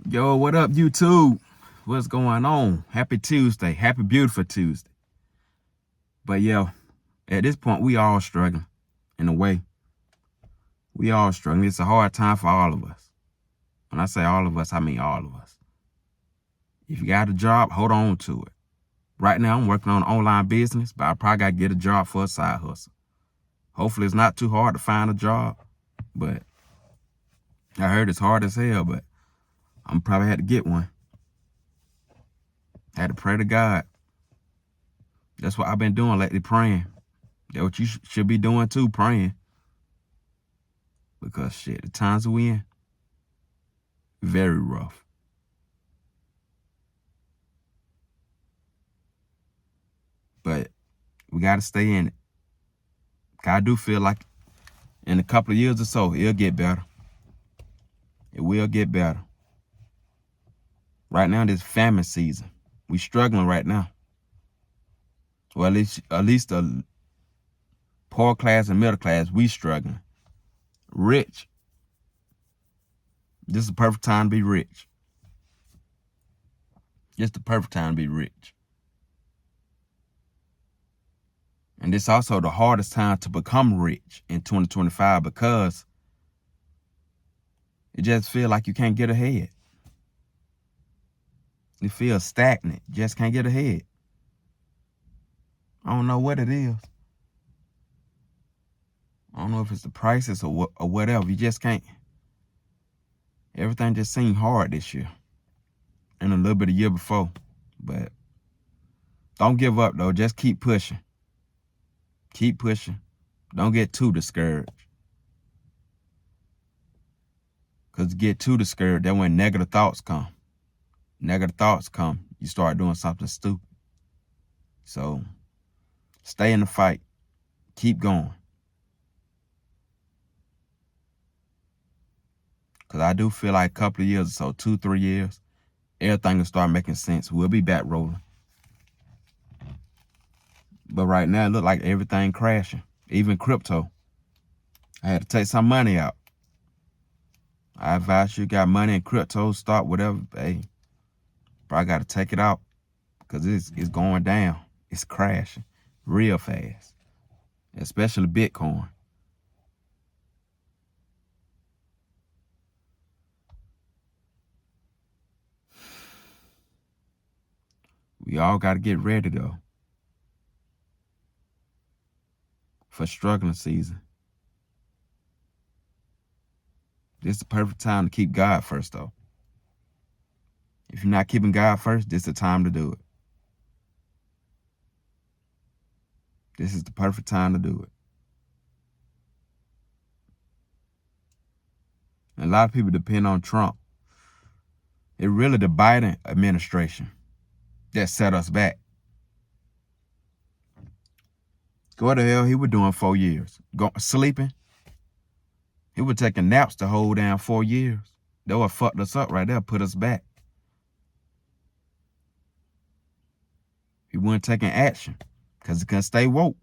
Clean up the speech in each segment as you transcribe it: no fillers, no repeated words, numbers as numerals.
Yo, what up, YouTube? What's going on? Happy Tuesday. Happy beautiful Tuesday. But yeah, at this point, we all struggling. In a way, we all struggling. It's a hard time for all of us. When I say all of us, I mean all of us. If you got a job, hold on to it. Right now, I'm working on an online business, but I probably got to get a job for a side hustle. Hopefully, it's not too hard to find a job, but I heard it's hard as hell, but I'm probably had to get one. Had to pray to God. That's what I've been doing lately, praying. That's what you should be doing too, praying. Because shit, the times we in, very rough. But we got to stay in it. I do feel like in a couple of years or so, it'll get better. It will get better. Right now, this famine season. We struggling right now. Well, at least the poor class and middle class, we struggling. Rich. This is the perfect time to be rich. Just the perfect time to be rich. And this also the hardest time to become rich in 2025 because it just feels like you can't get ahead. You feel stagnant. You just can't get ahead. I don't know what it is. I don't know if it's the prices or whatever. You just can't. Everything just seemed hard this year. And a little bit the year before. But don't give up, though. Just keep pushing. Keep pushing. Don't get too discouraged. Because you get too discouraged, then when negative thoughts come. Negative thoughts come, you start doing something stupid. So, stay in the fight. Keep going. Because I do feel like a couple of years or so, 2-3 years, everything will start making sense. We'll be back rolling. But right now, it look like everything crashing. Even crypto. I had to take some money out. I advise you got money in crypto, stock, whatever. Hey, probably got to take it out because it's going down. It's crashing real fast, especially Bitcoin. We all got to get ready, though, for struggling season. This is the perfect time to keep God first, though. If you're not keeping God first, this is the time to do it. This is the perfect time to do it. And a lot of people depend on Trump. It really the Biden administration that set us back. What the hell he was doing 4 years? Sleeping? He was taking naps the whole damn 4 years. That what fucked us up right there, put us back. He wasn't taking action because he couldn't stay woke.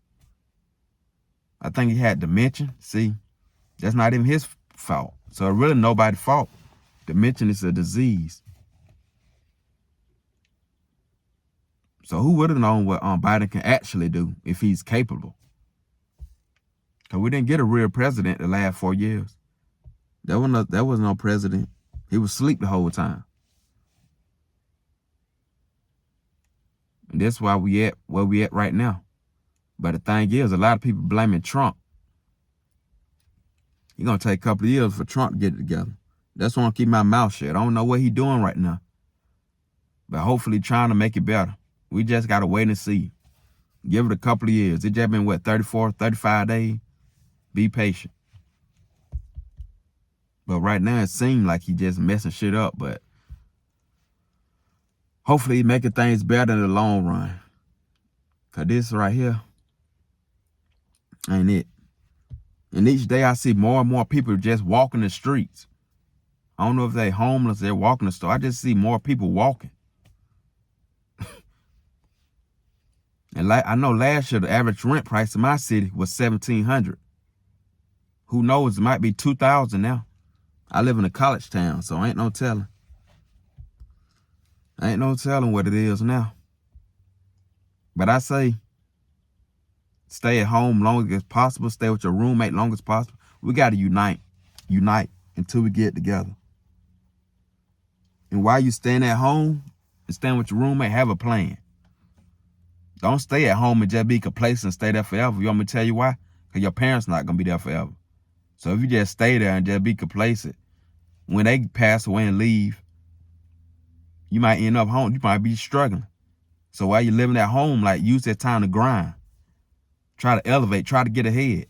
I think he had dementia. See, that's not even his fault. So it's really nobody's fault. Dementia is a disease. So who would have known what Biden can actually do if he's capable? Because we didn't get a real president the last 4 years. There was no president. He was asleep the whole time. And that's why we at where we at right now. But the thing is, a lot of people blaming Trump. It's going to take a couple of years for Trump to get it together. That's why I'm keeping my mouth shut. I don't know what he's doing right now. But hopefully trying to make it better. We just got to wait and see. Give it a couple of years. It just been, 34, 35 days? Be patient. But right now, it seems like he just messing shit up. But hopefully he's making things better in the long run. Because this right here ain't it. And each day I see more and more people just walking the streets. I don't know if they're homeless, they're walking the store. I just see more people walking. And I know last year the average rent price in my city was $1,700. Who knows? It might be $2,000 now. I live in a college town, so ain't no telling. Ain't no telling what it is now. But I say, stay at home long as possible. Stay with your roommate long as possible. We got to unite until we get together. And while you staying at home and staying with your roommate, have a plan. Don't stay at home and just be complacent and stay there forever. You want me to tell you why? Because your parents not going to be there forever. So if you just stay there and just be complacent, when they pass away and leave, you might end up home. You might be struggling. So while you're living at home, like, use that time to grind. Try to elevate. Try to get ahead.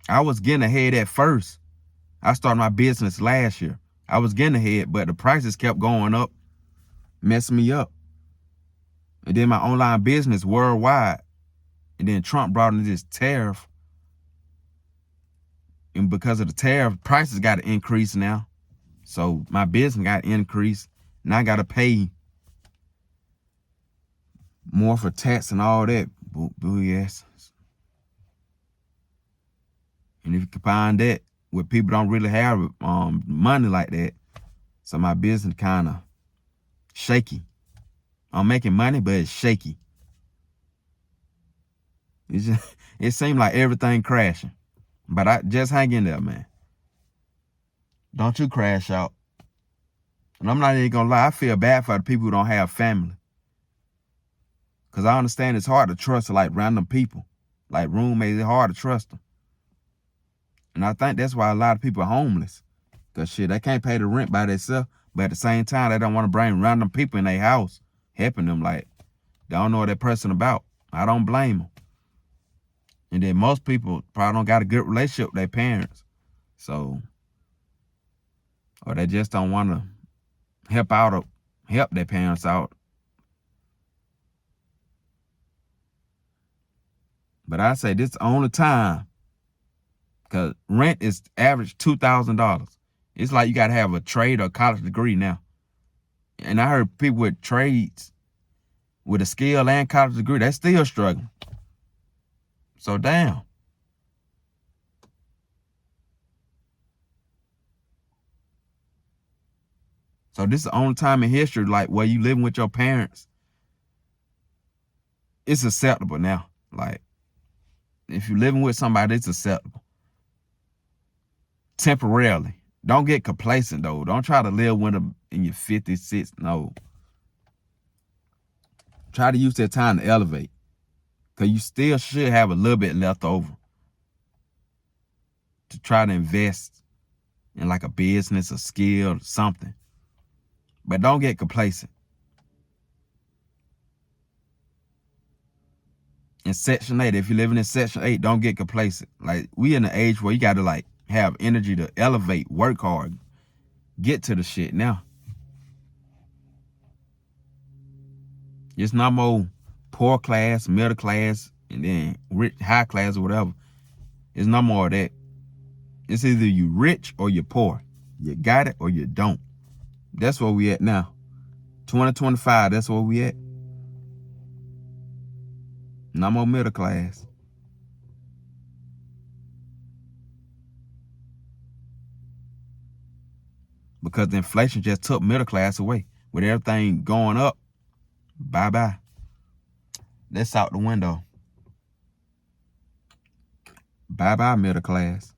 I was getting ahead at first. I started my business last year. I was getting ahead, but the prices kept going up, messing me up. And then my online business worldwide. And then Trump brought in this tariff. And because of the tariff, prices got to increase now. So my business got to increase. And I got to pay more for tax and all that. Yes. And if you combine that with people don't really have money like that, so my business kind of shaky. I'm making money, but it's shaky. It seems like everything crashing. But I just hang in there, man. Don't you crash out. And I'm not even gonna lie, I feel bad for the people who don't have family. Because I understand it's hard to trust like random people. Like roommates, it's hard to trust them. And I think that's why a lot of people are homeless. Because shit, they can't pay the rent by themselves. But at the same time, they don't want to bring random people in their house, helping them. Like, they don't know what that person about. I don't blame them. And then most people probably don't got a good relationship with their parents. So, or they just don't want to help their parents out. But I say this is the only time, because rent is average $2,000. It's like you got to have a trade or college degree now. And I heard people with trades, with a skill and college degree, they're still struggling. So damn. So this is the only time in history, like, where you living with your parents, it's acceptable now. Like, if you're living with somebody, it's acceptable. Temporarily. Don't get complacent, though. Don't try to live with them in your 50s, 60s. No. Try to use that time to elevate. Because you still should have a little bit left over to try to invest in like a business, a skill, something. But don't get complacent. In Section 8, if you're living in Section 8, don't get complacent. Like, we in the age where you got to, like, have energy to elevate, work hard, get to the shit now. It's not more poor class, middle class, and then rich, high class or whatever. It's no more of that. It's either you rich or you're poor. You got it or you don't. That's where we at now. 2025, that's where we at. No more middle class. Because the inflation just took middle class away. With everything going up, bye-bye. That's out the window. Bye-bye, middle class.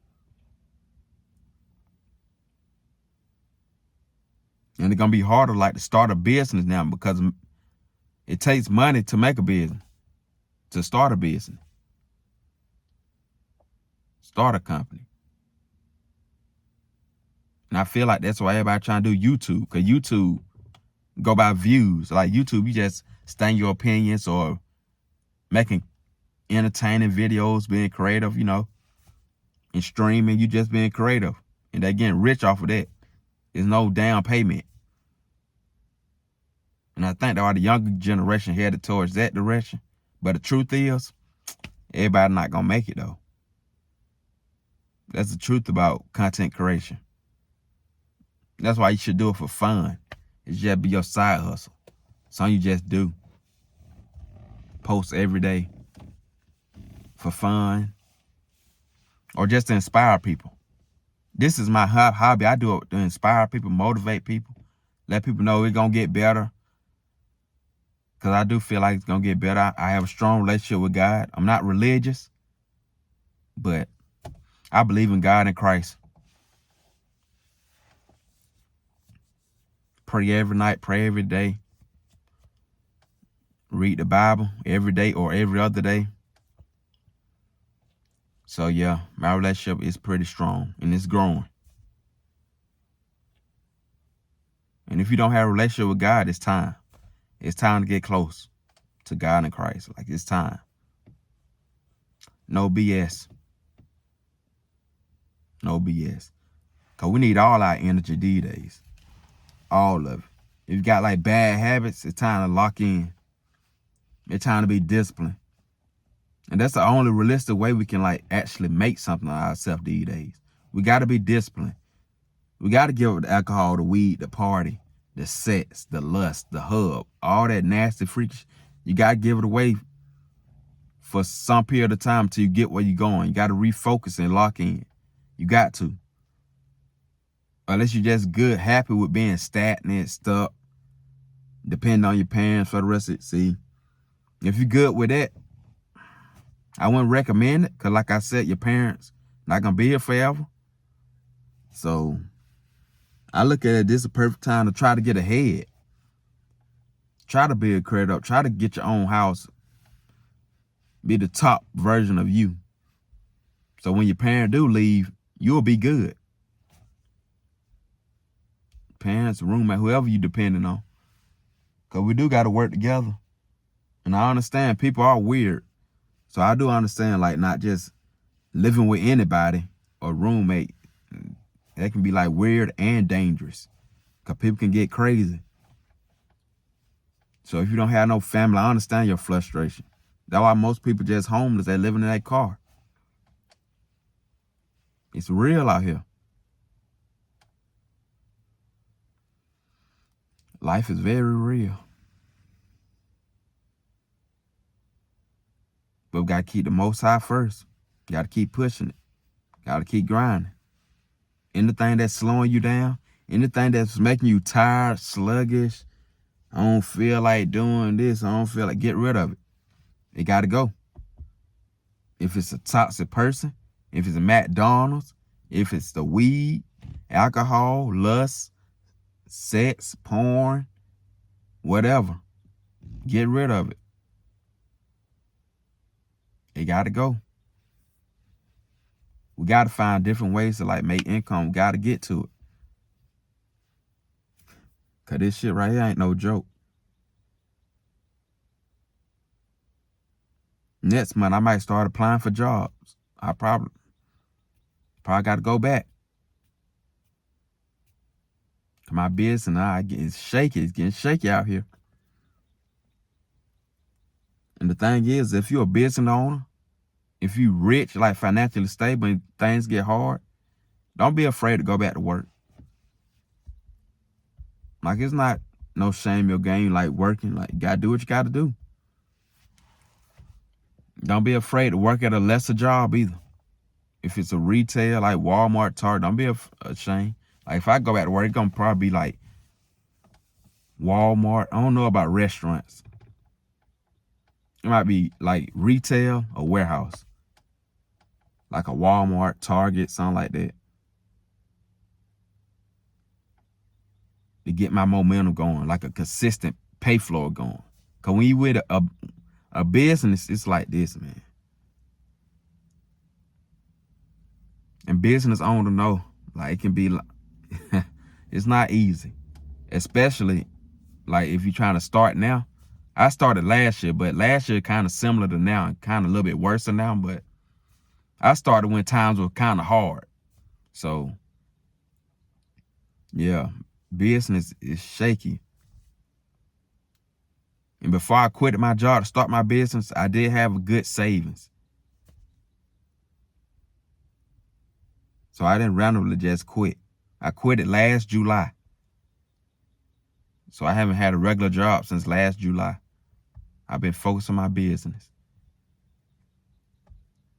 And it's going to be harder, like, to start a business now, because it takes money to make a business, to start a business, start a company. And I feel like that's why everybody trying to do YouTube, because YouTube go by views. Like YouTube, you just state your opinions or making entertaining videos, being creative, you know, and streaming, you just being creative. And they're getting rich off of that. There's no down payment. And I think that all the younger generation headed towards that direction. But the truth is, everybody not going to make it, though. That's the truth about content creation. That's why you should do it for fun. It's just be your side hustle. Something you just do. Post every day for fun or just to inspire people. This is my hobby. I do it to inspire people, motivate people, Let people know it's going to get better. Because I do feel like it's going to get better. I have a strong relationship with God. I'm not religious, but I believe in God and Christ. Pray every night, pray every day. Read the Bible every day or every other day. So yeah, my relationship is pretty strong and it's growing. And if you don't have a relationship with God, it's time. It's time to get close to God and Christ. Like, it's time. No BS. No BS. Because we need all our energy these days. All of it. If you got like bad habits, it's time to lock in. It's time to be disciplined. And that's the only realistic way we can like actually make something of ourselves these days. We got to be disciplined. We got to give up the alcohol, the weed, the party, the sex, the lust, the hub, all that nasty freaks. You got to give it away for some period of time until you get where you're going. You got to refocus and lock in. You got to. Unless you're just good, happy with being stagnant, stuck, depending on your parents for the rest of it. See, if you're good with that, I wouldn't recommend it. Because like I said, your parents not going to be here forever. So I look at it, this is a perfect time to try to get ahead. Try to build credit up. Try to get your own house. Be the top version of you. So when your parents do leave, you'll be good. Parents, roommate, whoever you depending on. Because we do got to work together. And I understand people are weird. So I do understand, like, not just living with anybody or roommate. That can be like weird and dangerous. Because people can get crazy. So if you don't have no family, I understand your frustration. That's why most people just homeless. They're living in that car. It's real out here. Life is very real. But we got to keep the Most High first. Got to keep pushing it. Got to keep grinding. Anything that's slowing you down, anything that's making you tired, sluggish, I don't feel like doing this, I don't feel like, get rid of it. It got to go. If it's a toxic person, if it's a McDonald's, if it's the weed, alcohol, lust, sex, porn, whatever, get rid of it. It got to go. We got to find different ways to like make income. We got to get to it. Because this shit right here ain't no joke. Next month, I might start applying for jobs. I probably got to go back. My business it's shaky. It's getting shaky out here. And the thing is, if you're a business owner, if you rich, like financially stable, and things get hard, don't be afraid to go back to work. Like, it's not no shame your game, like working. Like, you got to do what you got to do. Don't be afraid to work at a lesser job either. If it's a retail, like Walmart, Target, don't be ashamed. Like, if I go back to work, it's going to probably be like Walmart. I don't know about restaurants. It might be like retail or warehouse. Like a Walmart, Target, something like that. To get my momentum going, like a consistent pay flow going. Because when you with a business, it's like this, man. And business owner know, like, it can be like, it's not easy. Especially, like, if you're trying to start now. I started last year, but last year kind of similar to now, and kind of a little bit worse than now, but I started when times were kind of hard. So, yeah, business is shaky. And before I quit my job to start my business, I did have a good savings. So I didn't randomly just quit. I quit it last July. So I haven't had a regular job since last July. I've been focused on my business.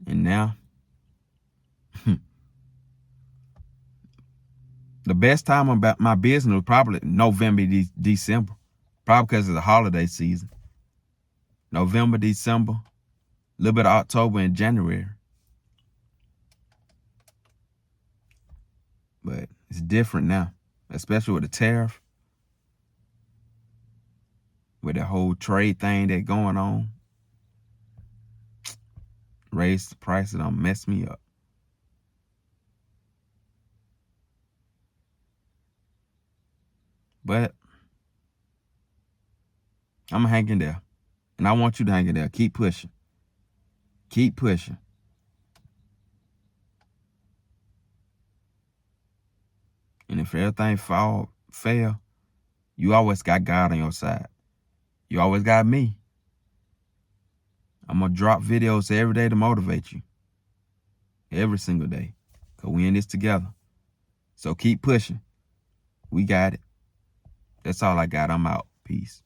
And now, The best time about my business was probably November, December. Probably because of the holiday season. November, December, a little bit of October and January. But it's different now, especially with the tariff. With the whole trade thing that's going on. Raised the price, it done messed me up. But I'm going to hang in there. And I want you to hang in there. Keep pushing. Keep pushing. And if everything fail, you always got God on your side. You always got me. I'm going to drop videos every day to motivate you. Every single day. Because we in this together. So keep pushing. We got it. That's all I got. I'm out. Peace.